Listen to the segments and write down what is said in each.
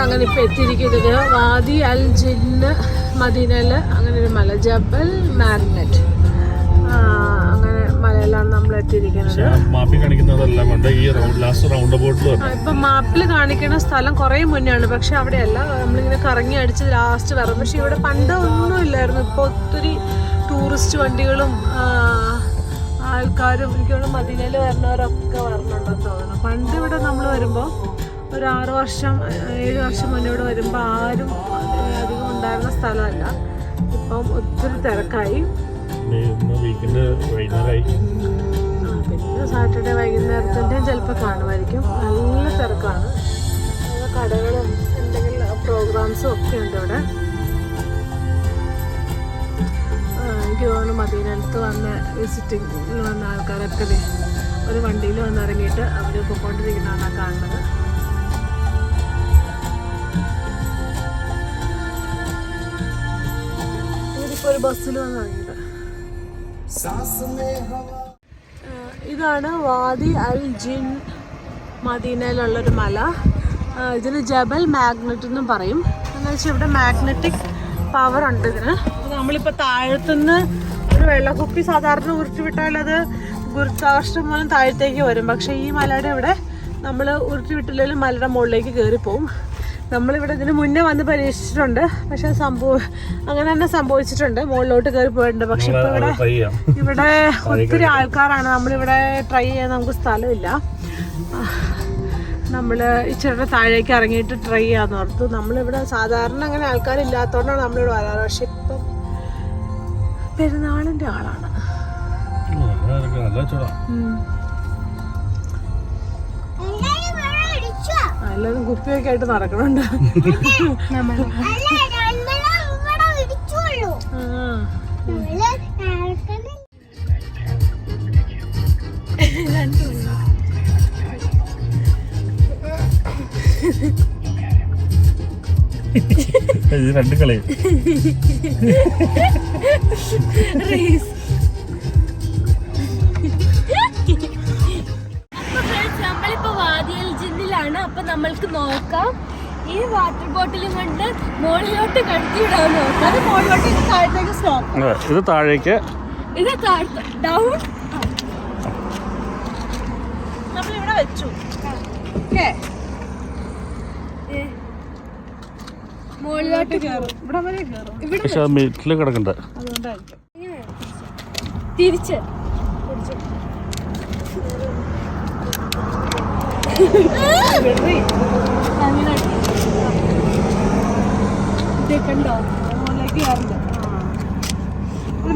അങ്ങനെ ഇപ്പോൾ എത്തിയിരിക്കുന്നത് വാദി അൽ ജിന്ന് മദീനയിൽ അങ്ങനെ ഒരു മല, ജബൽ മാഗ്നറ്റ്. അങ്ങനെ മലയിലാണ് നമ്മൾ എത്തിയിരിക്കുന്നത്. ഇപ്പം മാപ്പിൽ കാണിക്കുന്ന സ്ഥലം കുറേ മുന്നെയാണ്, പക്ഷെ അവിടെയല്ല. നമ്മളിങ്ങനെ കറങ്ങി അടിച്ച് ലാസ്റ്റ് വരും. പക്ഷെ ഇവിടെ പണ്ട് ഒന്നുമില്ലായിരുന്നു. ഇപ്പോൾ ഒത്തിരി ടൂറിസ്റ്റ് വണ്ടികളും ആൾക്കാരും എനിക്ക് തോന്നുന്നു മദീനയിൽ വരുന്നവരൊക്കെ വരണുണ്ടെന്ന് തോന്നുന്നു. പണ്ട് ഇവിടെ നമ്മൾ വരുമ്പോൾ ഒരു 6 വർഷം 7 വർഷം മുന്നേ ഇവിടെ വരുമ്പോൾ ആരും അധികം ഉണ്ടായിരുന്ന സ്ഥലമല്ല. ഇപ്പം ഒത്തിരി തിരക്കായി. പിന്നെ സാറ്റർഡേ വൈകുന്നേരത്തിൻ്റെയും ചിലപ്പോൾ കാണുമായിരിക്കും. നല്ല തിരക്കാണ്. കടകളും എന്തെങ്കിലും പ്രോഗ്രാംസും ഒക്കെ ഉണ്ട് ഇവിടെ. എനിക്ക് തോന്നുന്നു മദീനത്ത് വന്ന് വിസിറ്റിങ്ങിൽ വന്ന ആൾക്കാരൊക്കെ ഒരു വണ്ടിയിൽ വന്നിറങ്ങിയിട്ട് അവർ പോയിക്കൊണ്ടിരിക്കുന്നതാണ് കാണുന്നത്. ഒരു ബസ്സിൽ വന്നിറങ്ങിയിട്ട് ഇതാണ് വാദി അൽ ജിൻ മദീനയിലുള്ളൊരു മല. ഇതിന് ജബൽ മാഗ്നറ്റ് എന്നും പറയും. എന്ന് വെച്ചാൽ ഇവിടെ മാഗ്നറ്റിക് പവർ ഉണ്ട് ഇതിന്. നമ്മളിപ്പോൾ താഴത്തുനിന്ന് ഒരു വെള്ളക്കുപ്പി സാധാരണ ഉരുട്ടി വിട്ടാൽ അത് ഗുരുത്വാകർഷണം മൂലം താഴത്തേക്ക് വരും. പക്ഷേ ഈ മലയുടെ ഇവിടെ നമ്മൾ ഉരുട്ടി വിട്ടില്ലെങ്കിലും മലയുടെ മുകളിലേക്ക് കയറിപ്പോവും. നമ്മളിവിടെ ഇതിന് മുന്നേ വന്ന് പരീക്ഷിച്ചിട്ടുണ്ട്, പക്ഷെ അങ്ങനെ തന്നെ സംഭവിച്ചിട്ടുണ്ട്. മുകളിലോട്ട് കയറി പോയിട്ടുണ്ട്. പക്ഷെ ഇപ്പോൾ ഇവിടെ ഒത്തിരി ആൾക്കാരാണ്. നമ്മളിവിടെ ട്രൈ ചെയ്യാൻ നമുക്ക് സ്ഥലമില്ല. നമ്മൾ ഇച്ചിരി താഴേക്ക് ഇറങ്ങിയിട്ട് ട്രൈ ചെയ്യാന്ന് ഓർത്തു. നമ്മളിവിടെ സാധാരണ അങ്ങനെ ആൾക്കാരില്ലാത്തതുകൊണ്ടാണ് നമ്മളിവിടെ വരാറ്. പക്ഷെ ഇപ്പം പെരുന്നാളിൻ്റെ ആളാണ്. എല്ലാവരും കുപ്പിയൊക്കെ ആയിട്ട് നടക്കണുണ്ട്. രണ്ട് കളയും നമ്മളിപ്പോ വാദി അൽ ജിന്നിലാണ്. അപ്പൊ നമ്മൾക്ക് നോക്കാം ഈ വാട്ടർ ബോട്ടിലും കൊണ്ട് മുകളിലോട്ട് കടത്തിവിടാൻ നോക്കാം. അത് മുകളിലോട്ട് താഴത്തേക്ക് സ്റ്റോപ്പ്. ഇത് താഴേക്ക്, ഇത് ഡൗൺ. നമ്മളിവിടെ വെച്ചു. മുകളിലോട്ട് ഇവിടെ വരെ കയറും. പക്ഷെ മിഡിൽ കിടക്കണ്ട. അതുകൊണ്ടായിരിക്കും തിരിച്ച് കണ്ടോ മുകളിലേക്ക് കയറുന്നത്.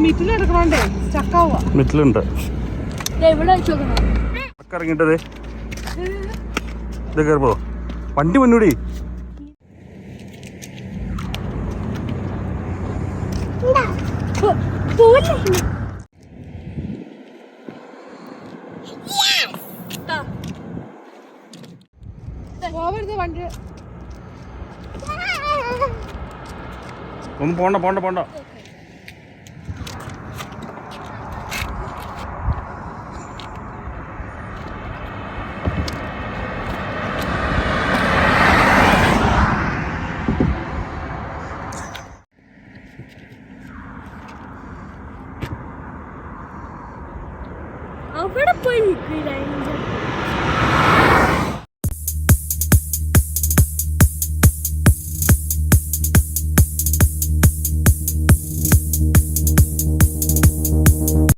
മിറ്റിലെടുക്കണോണ്ടേ ചക്കാവുക. മിഡിലുണ്ട്. ഇവിടെ വെച്ചോക്കണം. ഇറങ്ങിട്ടത് ഇത് കയറിപ്പോ വണ്ടി മുന്നൂടി. പോവരുത് വണ്ടി. ഒന്നും പോണ്ട പോണ്ട പോണ്ട. അവിടെ പോയി നിൽക്കില്ല